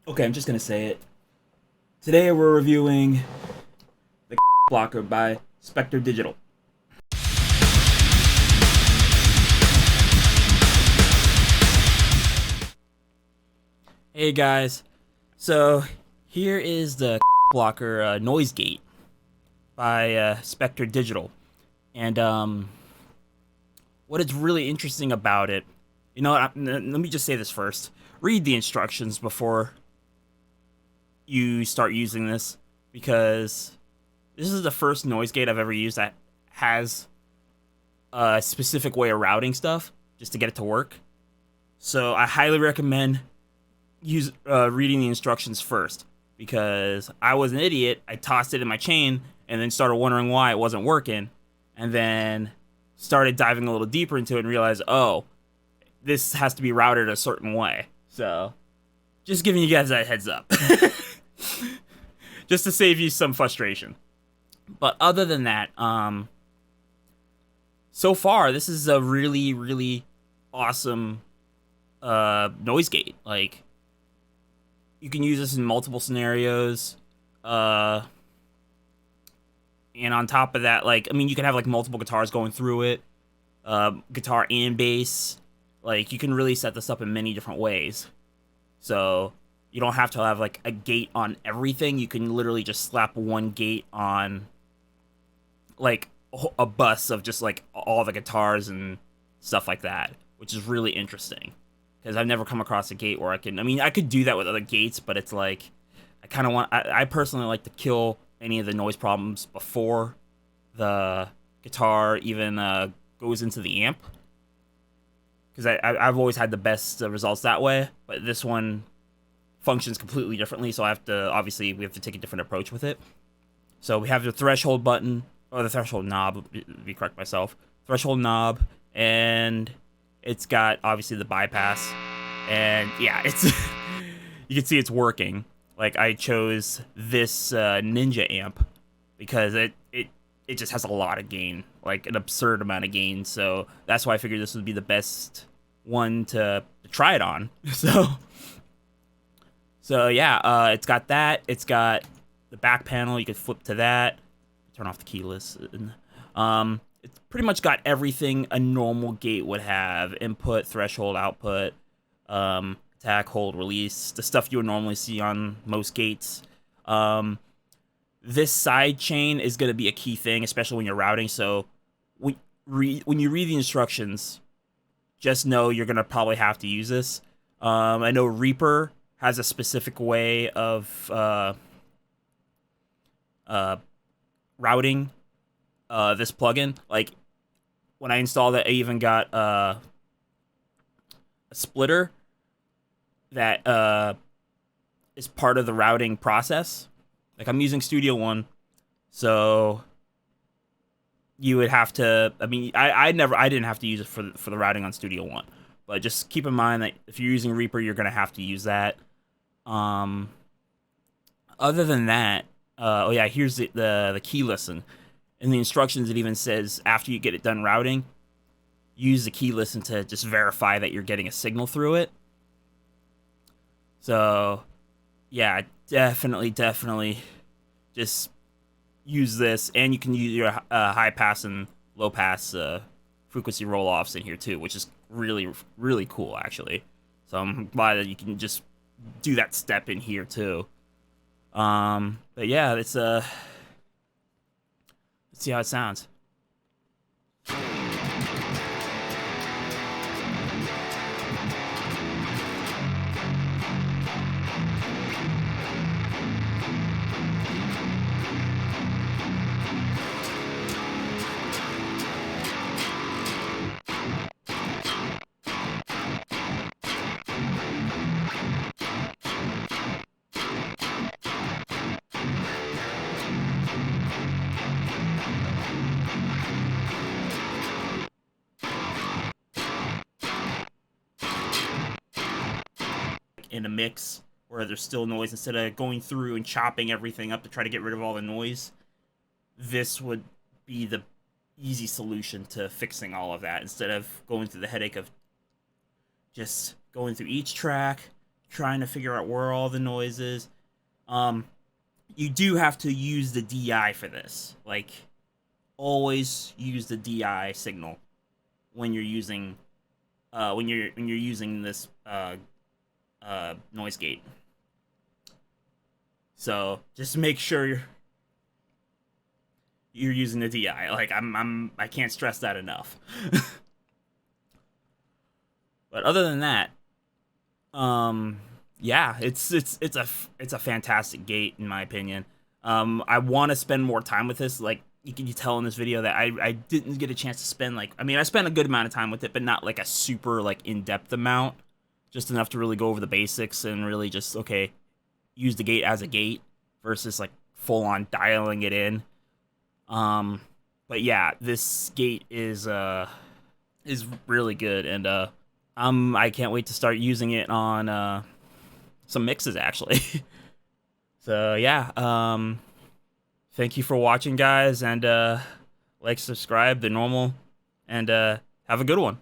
Okay, I'm just gonna say it. Today we're reviewing the blocker by Spectre Digital. Hey guys, so here is the blocker noise gate by Spectre Digital, and what is really interesting about it, let me just say this first. Read the instructions before you start using this, because this is the first noise gate I've ever used that has a specific way of routing stuff just to get it to work. So I highly recommend reading the instructions first, because I was an idiot. I tossed it in my chain and then started wondering why it wasn't working, and then started diving a little deeper into it and realized, oh, this has to be routed a certain way. So just giving you guys that heads up, just to save you some frustration. But other than that, so far this is a really awesome noise gate. Like, you can use this in multiple scenarios. And on top of that, like, I mean, you can have like multiple guitars going through it, guitar and bass. Like, you can really set this up in many different ways. So you don't have to have like a gate on everything. You can literally just slap one gate on like a bus of just like all the guitars and stuff like that, which is really interesting, because I've never come across a gate where I can. I mean, I could do that with other gates, but it's like I kind of want. I personally like to kill any of the noise problems before the guitar even goes into the amp, because I've always had the best results that way. But this one functions completely differently, so we have to take a different approach with it. So we have the threshold button, or the threshold knob, be correct myself, threshold knob, and it's got obviously the bypass, and yeah, it's you can see it's working. Like, I chose this Ninja amp because it just has a lot of gain, like an absurd amount of gain. So that's why I figured this would be the best one to try it on. So yeah, it's got that. It's got the back panel. You could flip to that. Turn off the keyless. It's pretty much got everything a normal gate would have: input, threshold, output, attack, hold, release, the stuff you would normally see on most gates. This side chain is going to be a key thing, especially when you're routing. So when you read the instructions, just know you're going to probably have to use this. I know Reaper has a specific way of routing this plugin. Like, when I installed it, I even got a splitter that is part of the routing process. Like, I'm using Studio One, so you would have to. I mean, I didn't have to use it for the routing on Studio One, but just keep in mind that if you're using Reaper, you're gonna have to use that. Um, Other than that, oh yeah, here's the key listen. In the instructions, it even says after you get it done routing, use the key listen to just verify that you're getting a signal through it. So yeah, definitely just use this, and you can use your high pass and low pass frequency roll offs in here too, which is really cool actually. So I'm glad that you can just do that step in here too. But yeah, let's see how it sounds. In a mix where there's still noise, instead of going through and chopping everything up to try to get rid of all the noise, this would be the easy solution to fixing all of that, instead of going through the headache of just going through each track, trying to figure out where all the noise is, you do have to use the DI for this. Like, always use the DI signal when you're using this noise gate. So just make sure you're using the DI. Like, I can't stress that enough. But other than that, yeah, it's a fantastic gate in my opinion. I want to spend more time with this. Like, you can tell in this video that I didn't get a chance to spend, like, I mean, I spent a good amount of time with it, but not like a super like in-depth amount. Just enough to really go over the basics and really just, okay, use the gate as a gate versus like full on dialing it in. But yeah, this gate is really good, and I can't wait to start using it on some mixes actually. So yeah, thank you for watching, guys, and like, subscribe, the normal, and have a good one.